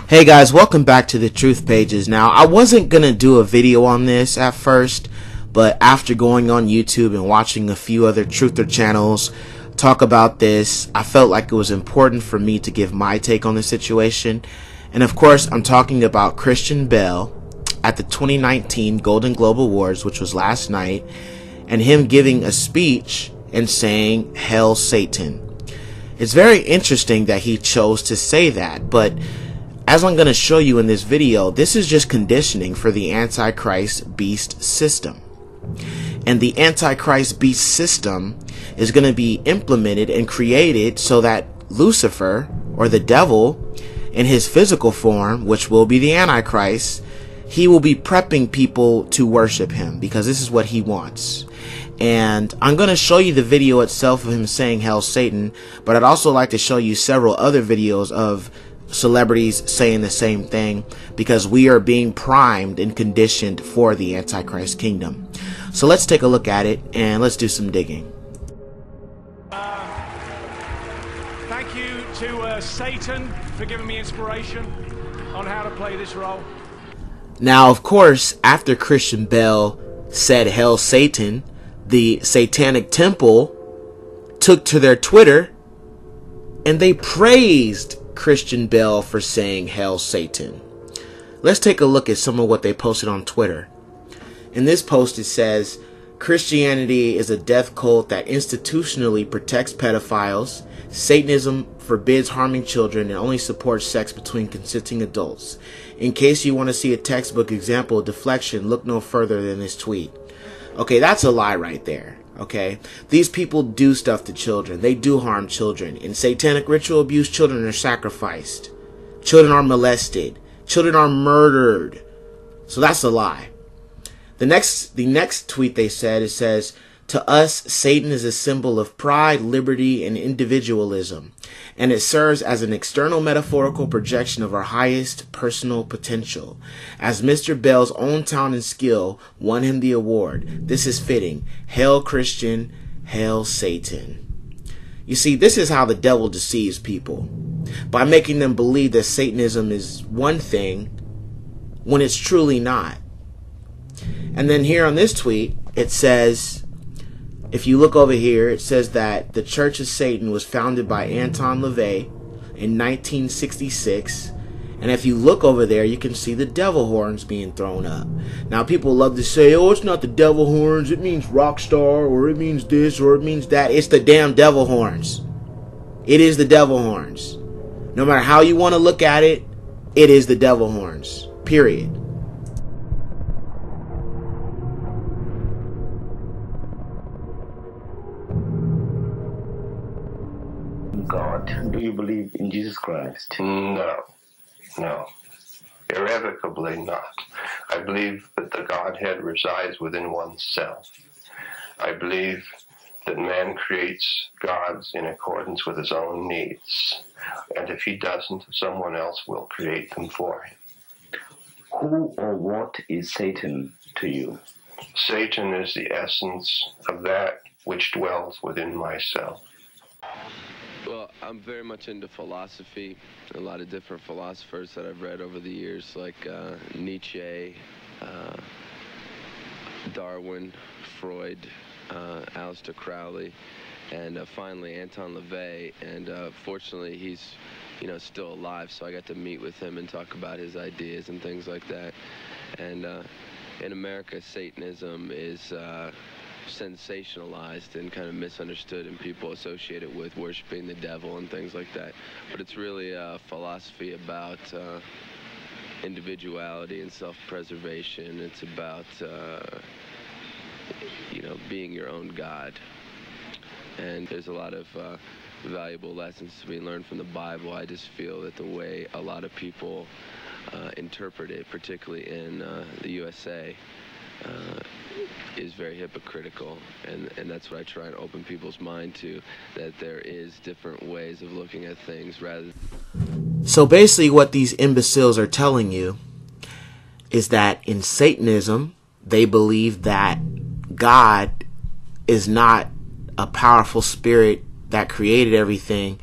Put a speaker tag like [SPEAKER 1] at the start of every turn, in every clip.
[SPEAKER 1] Hey guys, welcome back to the Truth Pages. Now, I wasn't going to do a video on this at first, but after going on YouTube and watching a few other truther channels talk about this, I felt like it was important for me to give my take on the situation. And of course, I'm talking about Christian Bale at the 2019 Golden Globe Awards, which was last night, and him giving a speech and saying, "Hail Satan." It's very interesting that he chose to say that, but as I'm going to show you in this video, this is just conditioning for the Antichrist beast system. And the Antichrist beast system is going to be implemented and created so that Lucifer, or the devil, in his physical form, which will be the Antichrist, he will be prepping people to worship him because this is what he wants. And I'm going to show you the video itself of him saying "Hail Satan," but I'd also like to show you several other videos of celebrities saying the same thing, because we are being primed and conditioned for the Antichrist kingdom. So let's take a look at it and let's do some digging.
[SPEAKER 2] Thank you to Satan for giving me inspiration on how to play this role.
[SPEAKER 1] Now, of course, after Christian Bale said "Hail Satan," the Satanic Temple took to their Twitter and they praised Christian Bale for saying "Hail Satan." Let's take a look at some of what they posted on Twitter. In this post it says, "Christianity is a death cult that institutionally protects pedophiles. Satanism forbids harming children and only supports sex between consenting adults. In case you want to see a textbook example of deflection, look no further than this tweet." Okay, that's a lie right there. Okay, these people do stuff to children. They do harm children. In satanic ritual abuse, children are sacrificed. Children are molested. Children are murdered. So that's a lie. The next tweet they said, it says, "To us, Satan is a symbol of pride, liberty, and individualism, and it serves as an external metaphorical projection of our highest personal potential. As Mr. Bale's own talent and skill won him the award, this is fitting. Hail Christian, hail Satan." You see, this is how the devil deceives people, by making them believe that Satanism is one thing when it's truly not. And then here on this tweet, it says, if you look over here, it says that the Church of Satan was founded by Anton LaVey in 1966. And if you look over there, you can see the devil horns being thrown up. Now, people love to say, "Oh, it's not the devil horns. It means rock star, or it means this, or it means that." It's the damn devil horns. It is the devil horns. No matter how you want to look at it, it is the devil horns. Period.
[SPEAKER 3] God. Do you believe in Jesus Christ?
[SPEAKER 4] No, irrevocably not. I believe that the Godhead resides within oneself. I believe that man creates gods in accordance with his own needs, and if he doesn't, someone else will create them for him.
[SPEAKER 3] Who or what is Satan to you?
[SPEAKER 4] Satan is the essence of that which dwells within myself.
[SPEAKER 5] Well, I'm very much into philosophy, a lot of different philosophers that I've read over the years, like Nietzsche, Darwin, Freud, Aleister Crowley, and finally Anton LaVey. And fortunately, he's still alive, so I got to meet with him and talk about his ideas and things like that. And in America, Satanism is sensationalized and kind of misunderstood, and people associate it with worshiping the devil and things like that. But it's really a philosophy about individuality and self-preservation. It's about being your own God. And there's a lot of valuable lessons to be learned from the Bible. I just feel that the way a lot of people interpret it, particularly in the USA, is very hypocritical, and that's what I try and open people's mind to, that there is different ways of looking at things rather.
[SPEAKER 1] So basically what these imbeciles are telling you is that in Satanism, they believe that God is not a powerful spirit that created everything.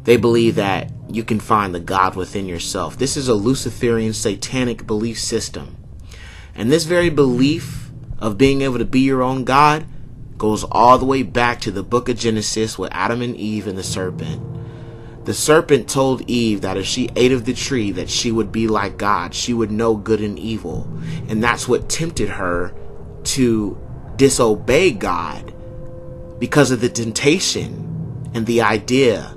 [SPEAKER 1] They believe that you can find the God within yourself. This is a Luciferian satanic belief system. And this very belief of being able to be your own God goes all the way back to the book of Genesis with Adam and Eve and the serpent. The serpent told Eve that if she ate of the tree that she would be like God. She would know good and evil. And that's what tempted her to disobey God, because of the temptation and the idea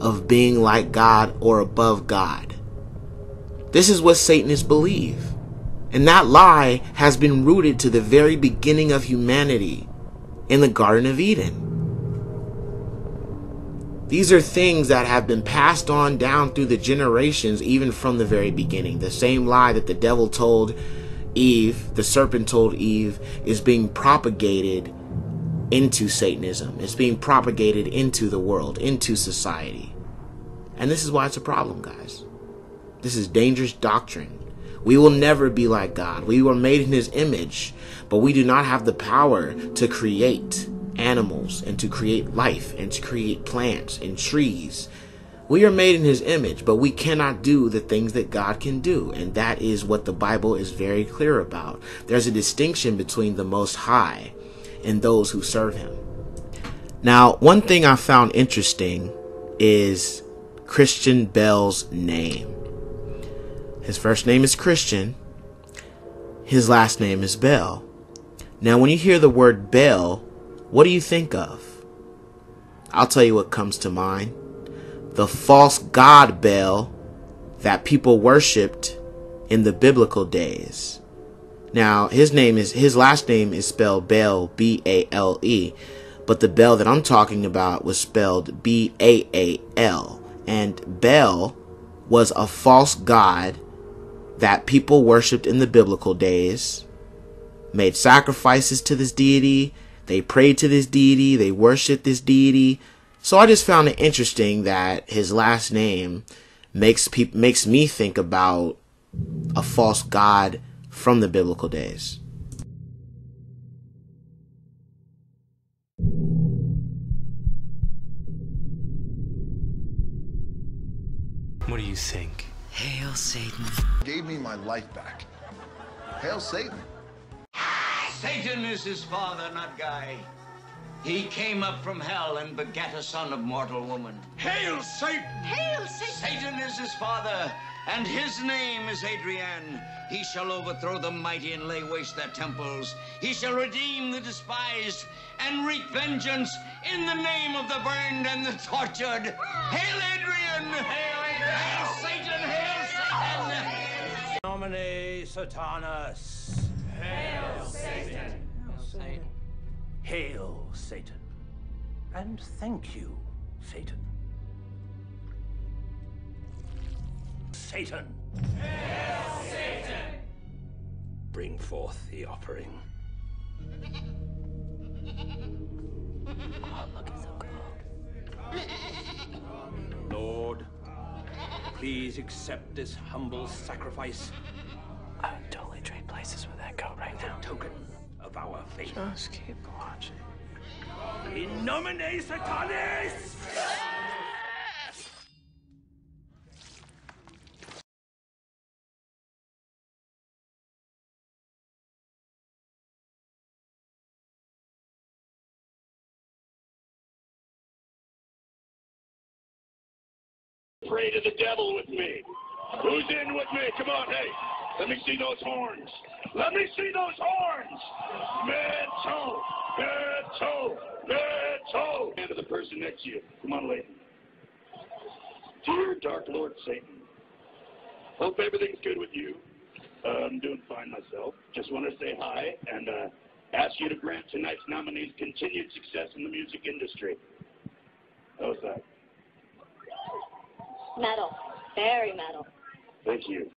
[SPEAKER 1] of being like God or above God. This is what Satanists believe. And that lie has been rooted to the very beginning of humanity in the Garden of Eden. These are things that have been passed on down through the generations, even from the very beginning. The same lie that the devil told Eve, the serpent told Eve, is being propagated into Satanism. It's being propagated into the world, into society. And this is why it's a problem, guys. This is dangerous doctrine. We will never be like God. We were made in His image, but we do not have the power to create animals and to create life and to create plants and trees. We are made in His image, but we cannot do the things that God can do. And that is what the Bible is very clear about. There's a distinction between the Most High and those who serve Him. Now, one thing I found interesting is Christian Bell's name. His first name is Christian. His last name is Bell. Now, when you hear the word Bell, what do you think of? I'll tell you what comes to mind. The false god Bel that people worshipped in the biblical days. Now, his last name is spelled Bel, B-A-L-E, but the Bel that I'm talking about was spelled B-A-A-L. And Bel was a false god that people worshipped in the biblical days, made sacrifices to this deity, they prayed to this deity, they worshipped this deity. So I just found it interesting that his last name makes me think about a false god from the biblical days.
[SPEAKER 6] What do you think?
[SPEAKER 7] Hail Satan.
[SPEAKER 8] Gave me my life back. Hail Satan.
[SPEAKER 9] Satan is his father, not Guy. He came up from hell and begat a son of mortal woman.
[SPEAKER 2] Hail Satan!
[SPEAKER 7] Hail Satan.
[SPEAKER 9] Satan is his father, and his name is Adrian. He shall overthrow the mighty and lay waste their temples. He shall redeem the despised and wreak vengeance in the name of the burned and the tortured. Hail Adrian! Hail Adrian! Hail Satan! Hail Satan!
[SPEAKER 2] Nomine Satanus.
[SPEAKER 9] Hail Satan!
[SPEAKER 2] Hail Satan. Hail Satan. And thank you, Satan. Satan.
[SPEAKER 9] Hail Satan!
[SPEAKER 2] Bring forth the offering.
[SPEAKER 7] Oh, looking so good.
[SPEAKER 2] Lord, please accept this humble sacrifice.
[SPEAKER 7] I would totally trade places with that goat right now.
[SPEAKER 2] Token of our faith.
[SPEAKER 7] Just keep watching.
[SPEAKER 2] In nomine Satanis!
[SPEAKER 10] Pray to the devil with me. Who's in with me? Come on, hey. Let me see those horns. Let me see those horns. Metal, metal, metal. And to the person next to you. Come on, lady. Dear Dark Lord Satan, hope everything's good with you. I'm doing fine myself. Just want to say hi and ask you to grant tonight's nominees continued success in the music industry. How's that?
[SPEAKER 11] Metal. Very metal.
[SPEAKER 10] Thank you.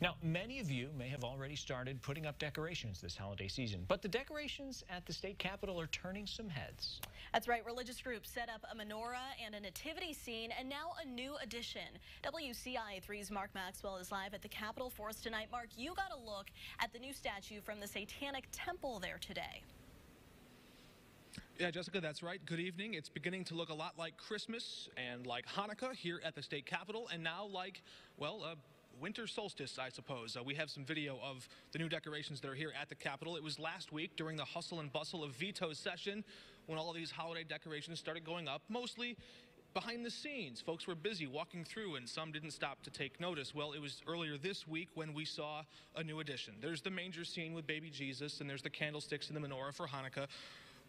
[SPEAKER 12] Now, many of you may have already started putting up decorations this holiday season, but the decorations at the state capitol are turning some heads.
[SPEAKER 13] That's right. Religious groups set up a menorah and a nativity scene, and now a new addition. WCIA3's Mark Maxwell is live at the Capitol for us tonight. Mark, you got a look at the new statue from the Satanic Temple there today.
[SPEAKER 14] Yeah, Jessica, that's right. Good evening. It's beginning to look a lot like Christmas and like Hanukkah here at the state capitol, and now like, well, winter solstice, I suppose. We have some video of the new decorations that are here at the Capitol. It was last week during the hustle and bustle of veto session when all of these holiday decorations started going up, mostly behind the scenes. Folks were busy walking through, and some didn't stop to take notice. Well, it was earlier this week when we saw a new addition. There's the manger scene with baby Jesus, and there's the candlesticks and the menorah for Hanukkah.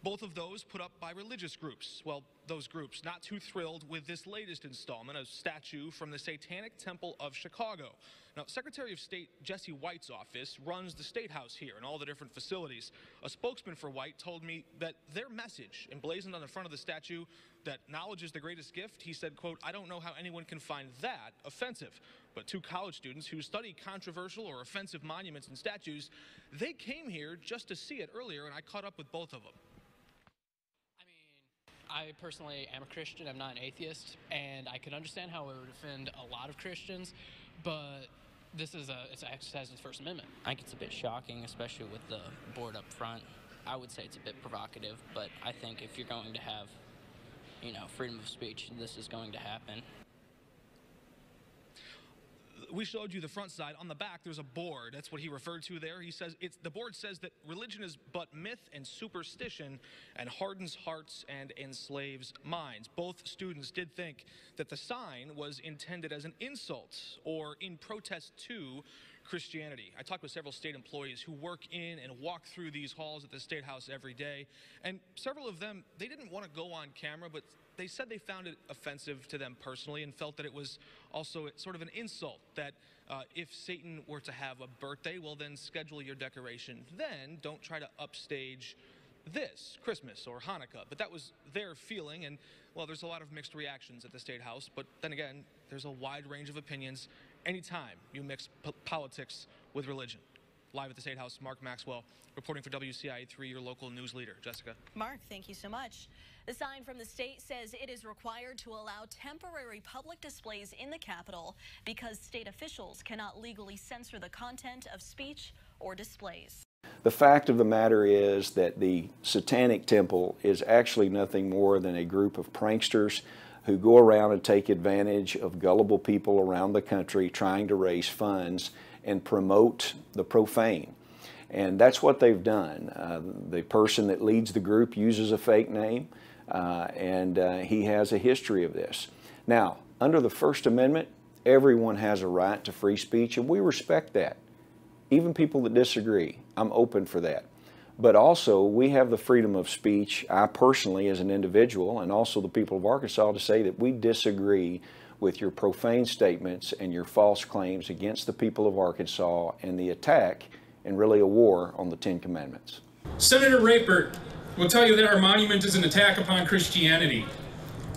[SPEAKER 14] Both of those put up by religious groups. Well, those groups not too thrilled with this latest installment, a statue from the Satanic Temple of Chicago. Now, Secretary of State Jesse White's office runs the State House here and all the different facilities. A spokesman for White told me that their message, emblazoned on the front of the statue, that knowledge is the greatest gift, he said, quote, "I don't know how anyone can find that offensive." But two college students who study controversial or offensive monuments and statues, they came here just to see it earlier, and I caught up with both of them.
[SPEAKER 15] I personally am a Christian. I'm not an atheist, and I could understand how it would offend a lot of Christians, but this is it's an exercise of the First Amendment.
[SPEAKER 16] I think it's a bit shocking, especially with the board up front. I would say it's a bit provocative, but I think if you're going to have, you know, freedom of speech, this is going to happen.
[SPEAKER 14] We showed you the front side. On the back, there's a board. That's what he referred to there. He says the board says that religion is but myth and superstition and hardens hearts and enslaves minds. Both students did think that the sign was intended as an insult or in protest to Christianity. I talked with several state employees who work in and walk through these halls at the State House every day, and several of them, they didn't want to go on camera, but they said they found it offensive to them personally and felt that it was also sort of an insult, that if Satan were to have a birthday, well, then schedule your decoration. Then don't try to upstage this Christmas or Hanukkah. But that was their feeling, and, well, there's a lot of mixed reactions at the State House, but then again, there's a wide range of opinions anytime you mix politics with religion. Live at the State House, Mark Maxwell, reporting for WCIA3, your local news leader. Jessica.
[SPEAKER 13] Mark, thank you so much. The sign from the state says it is required to allow temporary public displays in the Capitol because state officials cannot legally censor the content of speech or displays.
[SPEAKER 17] The fact of the matter is that the Satanic Temple is actually nothing more than a group of pranksters who go around and take advantage of gullible people around the country trying to raise funds and promote the profane. And that's what they've done. The person that leads the group uses a fake name, and he has a history of this. Now, under the First Amendment, everyone has a right to free speech, and we respect that. Even people that disagree, I'm open for that. But also, we have the freedom of speech, I personally as an individual, and also the people of Arkansas, to say that we disagree with your profane statements and your false claims against the people of Arkansas and the attack and really a war on the Ten Commandments.
[SPEAKER 18] Senator Rapert will tell you that our monument is an attack upon Christianity.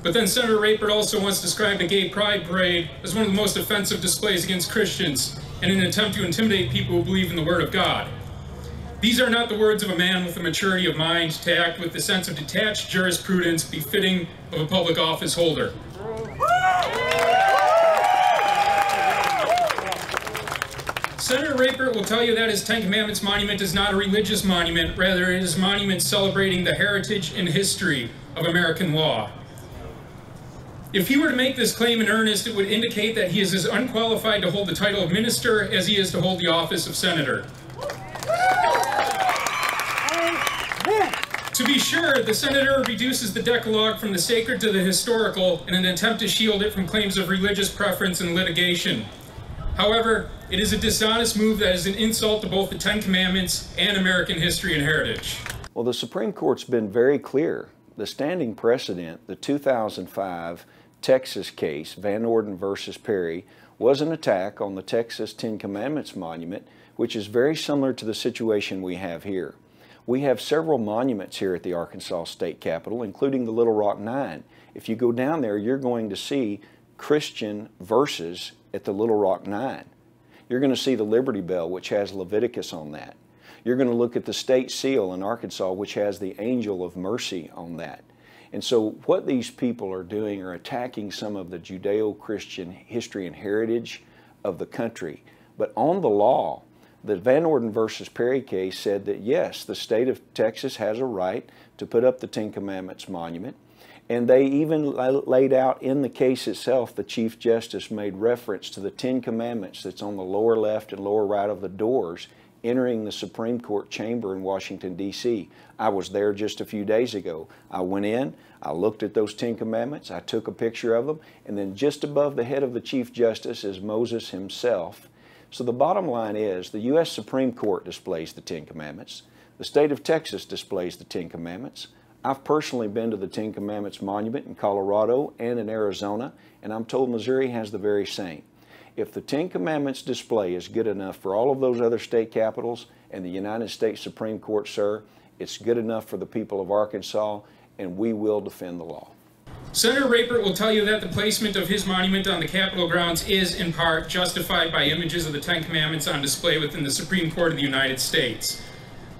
[SPEAKER 18] But then Senator Rapert also once described the Gay Pride Parade as one of the most offensive displays against Christians in an attempt to intimidate people who believe in the Word of God. These are not the words of a man with the maturity of mind to act with the sense of detached jurisprudence befitting of a public office holder. Senator Rapert will tell you that his Ten Commandments monument is not a religious monument, rather it is a monument celebrating the heritage and history of American law. If he were to make this claim in earnest, it would indicate that he is as unqualified to hold the title of minister as he is to hold the office of senator. To be sure, the senator reduces the Decalogue from the sacred to the historical in an attempt to shield it from claims of religious preference and litigation. However, it is a dishonest move that is an insult to both the Ten Commandments and American history and heritage.
[SPEAKER 17] Well, the Supreme Court's been very clear. The standing precedent, the 2005 Texas case, Van Orden versus Perry, was an attack on the Texas Ten Commandments monument, which is very similar to the situation we have here. We have several monuments here at the Arkansas State Capitol, including the Little Rock Nine. If you go down there, you're going to see Christian verses at the Little Rock Nine. You're going to see the Liberty Bell, which has Leviticus on that. You're going to look at the state seal in Arkansas, which has the Angel of Mercy on that. And so what these people are doing are attacking some of the Judeo-Christian history and heritage of the country. But on the law, The Van Orden versus Perry case said that yes, the state of Texas has a right to put up the Ten Commandments monument, and they even laid out in the case itself, the Chief Justice made reference to the Ten Commandments that's on the lower left and lower right of the doors entering the Supreme Court chamber in Washington, D.C. I was there just a few days ago. I went in, I looked at those Ten Commandments, I took a picture of them, and then just above the head of the Chief Justice is Moses himself. So the bottom line is the U.S. Supreme Court displays the Ten Commandments. The state of Texas displays the Ten Commandments. I've personally been to the Ten Commandments Monument in Colorado and in Arizona, and I'm told Missouri has the very same. If the Ten Commandments display is good enough for all of those other state capitals and the United States Supreme Court, sir, it's good enough for the people of Arkansas, and we will defend the law.
[SPEAKER 18] Senator Rapert will tell you that the placement of his monument on the Capitol grounds is, in part, justified by images of the Ten Commandments on display within the Supreme Court of the United States.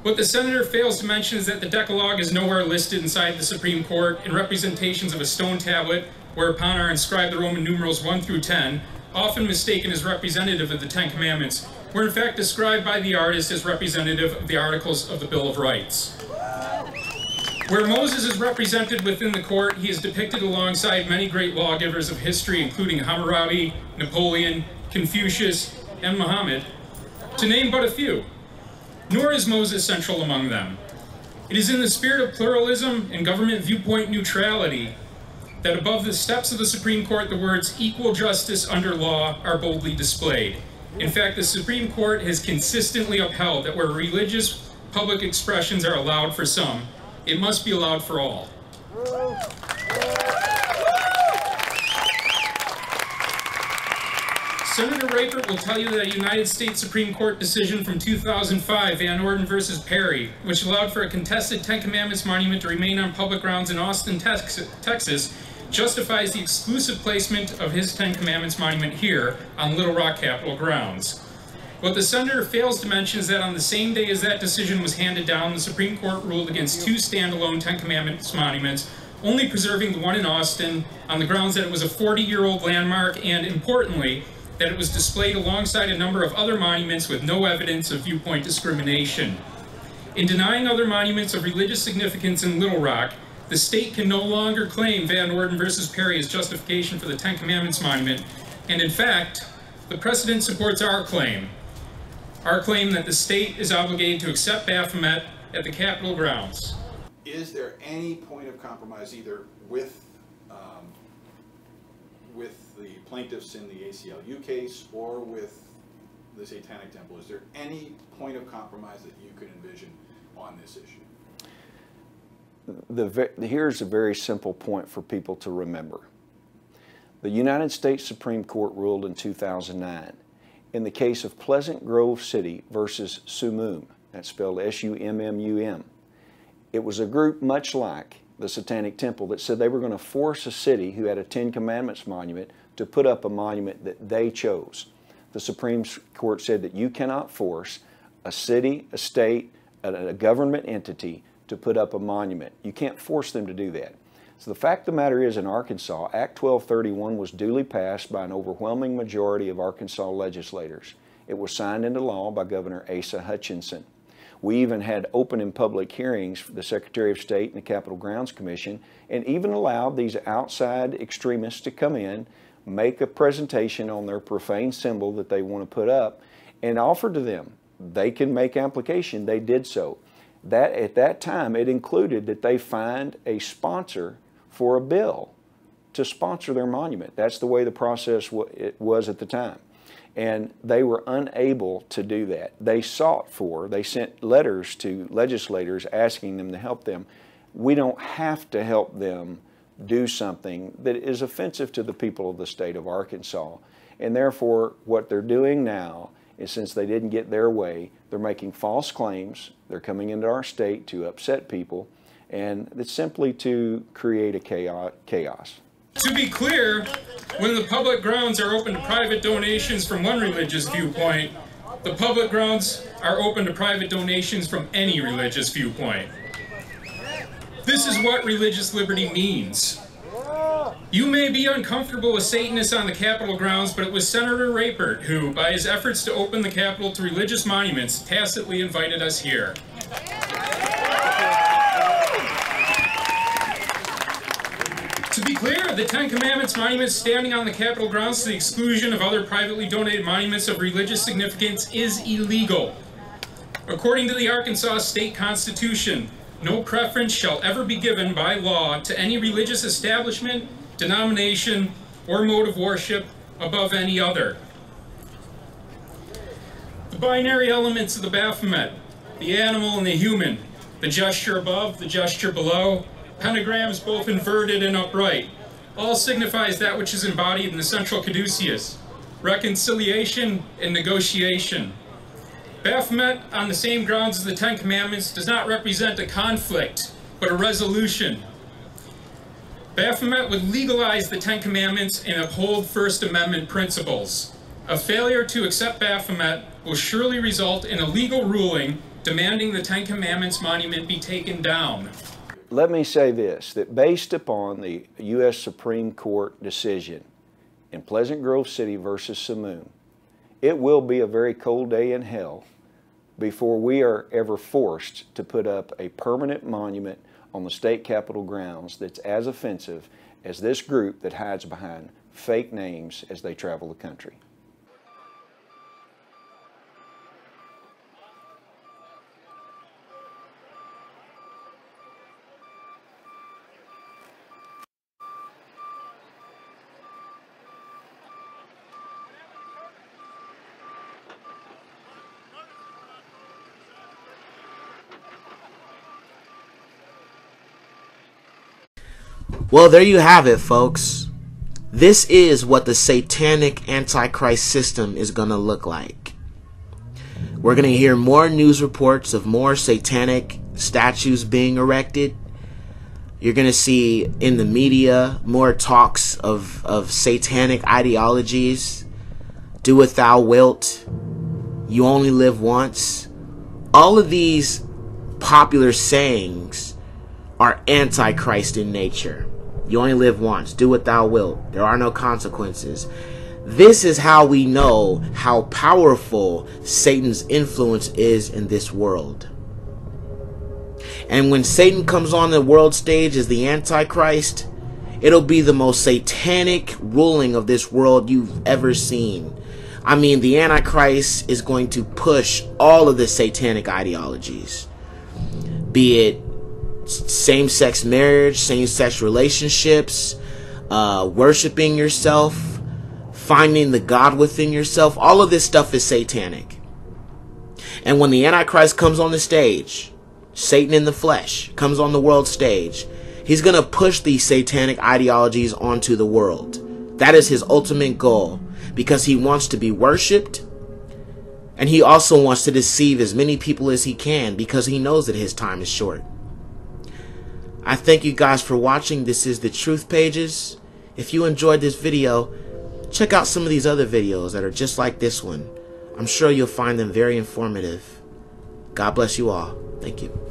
[SPEAKER 18] What the senator fails to mention is that the Decalogue is nowhere listed inside the Supreme Court, and representations of a stone tablet whereupon are inscribed the Roman numerals 1 through 10, often mistaken as representative of the Ten Commandments, were in fact described by the artist as representative of the Articles of the Bill of Rights. Where Moses is represented within the court, he is depicted alongside many great lawgivers of history, including Hammurabi, Napoleon, Confucius, and Muhammad, to name but a few. Nor is Moses central among them. It is in the spirit of pluralism and government viewpoint neutrality that above the steps of the Supreme Court, the words equal justice under law are boldly displayed. In fact, the Supreme Court has consistently upheld that where religious public expressions are allowed for some, it must be allowed for all. Senator Rapert will tell you that a United States Supreme Court decision from 2005, Van Orden versus Perry, which allowed for a contested Ten Commandments monument to remain on public grounds in Austin, Texas, justifies the exclusive placement of his Ten Commandments monument here on Little Rock Capitol grounds. What the senator fails to mention is that on the same day as that decision was handed down, the Supreme Court ruled against two standalone Ten Commandments monuments, only preserving the one in Austin on the grounds that it was a 40-year-old landmark and, importantly, that it was displayed alongside a number of other monuments with no evidence of viewpoint discrimination. In denying other monuments of religious significance in Little Rock, the state can no longer claim Van Orden versus Perry as justification for the Ten Commandments monument, and in fact, the precedent supports our claim that the state is obligated to accept Baphomet at the Capitol grounds.
[SPEAKER 19] Is there any point of compromise either with the plaintiffs in the ACLU case or with the Satanic Temple? Is there any point of compromise that you could envision on this issue?
[SPEAKER 17] Here's a very simple point for people to remember. The United States Supreme Court ruled in 2009 in the case of Pleasant Grove City versus Sumum, that's spelled S-U-M-M-U-M. It was a group much like the Satanic Temple that said they were going to force a city who had a Ten Commandments monument to put up a monument that they chose. The Supreme Court said that you cannot force a city, a state, a government entity to put up a monument. You can't force them to do that. So the fact of the matter is, in Arkansas, Act 1231 was duly passed by an overwhelming majority of Arkansas legislators. It was signed into law by Governor Asa Hutchinson. We even had open and public hearings for the Secretary of State and the Capitol Grounds Commission, and even allowed these outside extremists to come in, make a presentation on their profane symbol that they want to put up, and offered to them they can make application. They did so. That at that time, it included that they find a sponsor for a bill to sponsor their monument. That's the way the process was at the time. And they were unable to do that. They sent letters to legislators asking them to help them. We don't have to help them do something that is offensive to the people of the state of Arkansas. And therefore, what they're doing now is, since they didn't get their way, they're making false claims. They're coming into our state to upset people, and it's simply to create a chaos.
[SPEAKER 18] To be clear, when the public grounds are open to private donations from one religious viewpoint, the public grounds are open to private donations from any religious viewpoint. This is what religious liberty means. You may be uncomfortable with Satanists on the Capitol grounds, but it was Senator Rapert who, by his efforts to open the Capitol to religious monuments, tacitly invited us here. To be clear, the Ten Commandments monuments standing on the Capitol grounds to the exclusion of other privately donated monuments of religious significance is illegal. According to the Arkansas State Constitution, no preference shall ever be given by law to any religious establishment, denomination, or mode of worship above any other. The binary elements of the Baphomet, the animal and the human, the gesture above, the gesture below, pentagrams both inverted and upright, all signifies that which is embodied in the central caduceus, reconciliation and negotiation. Baphomet, on the same grounds as the Ten Commandments, does not represent a conflict, but a resolution. Baphomet would legalize the Ten Commandments and uphold First Amendment principles. A failure to accept Baphomet will surely result in a legal ruling demanding the Ten Commandments monument be taken down.
[SPEAKER 17] Let me say this, that based upon the U.S. Supreme Court decision in Pleasant Grove City versus Simoon, it will be a very cold day in hell before we are ever forced to put up a permanent monument on the state capitol grounds that's as offensive as this group that hides behind fake names as they travel the country.
[SPEAKER 1] Well, there you have it, folks. This is what the satanic Antichrist system is going to look like. We're going to hear more news reports of more satanic statues being erected. You're going to see in the media more talks of satanic ideologies. Do what thou wilt. You only live once. All of these popular sayings are Antichrist in nature. You only live once. Do what thou wilt. There are no consequences. This is how we know how powerful Satan's influence is in this world. And when Satan comes on the world stage as the Antichrist, it'll be the most satanic ruling of this world you've ever seen. I mean, the Antichrist is going to push all of the satanic ideologies, be it same-sex marriage, same-sex relationships, worshiping yourself, finding the God within yourself. All of this stuff is satanic. And when the Antichrist comes on the stage, Satan in the flesh comes on the world stage, he's going to push these satanic ideologies onto the world. That is his ultimate goal, because he wants to be worshipped, and he also wants to deceive as many people as he can, because he knows that his time is short. I thank you guys for watching. This is the Truth Pages. If you enjoyed this video, check out some of these other videos that are just like this one. I'm sure you'll find them very informative. God bless you all. Thank you.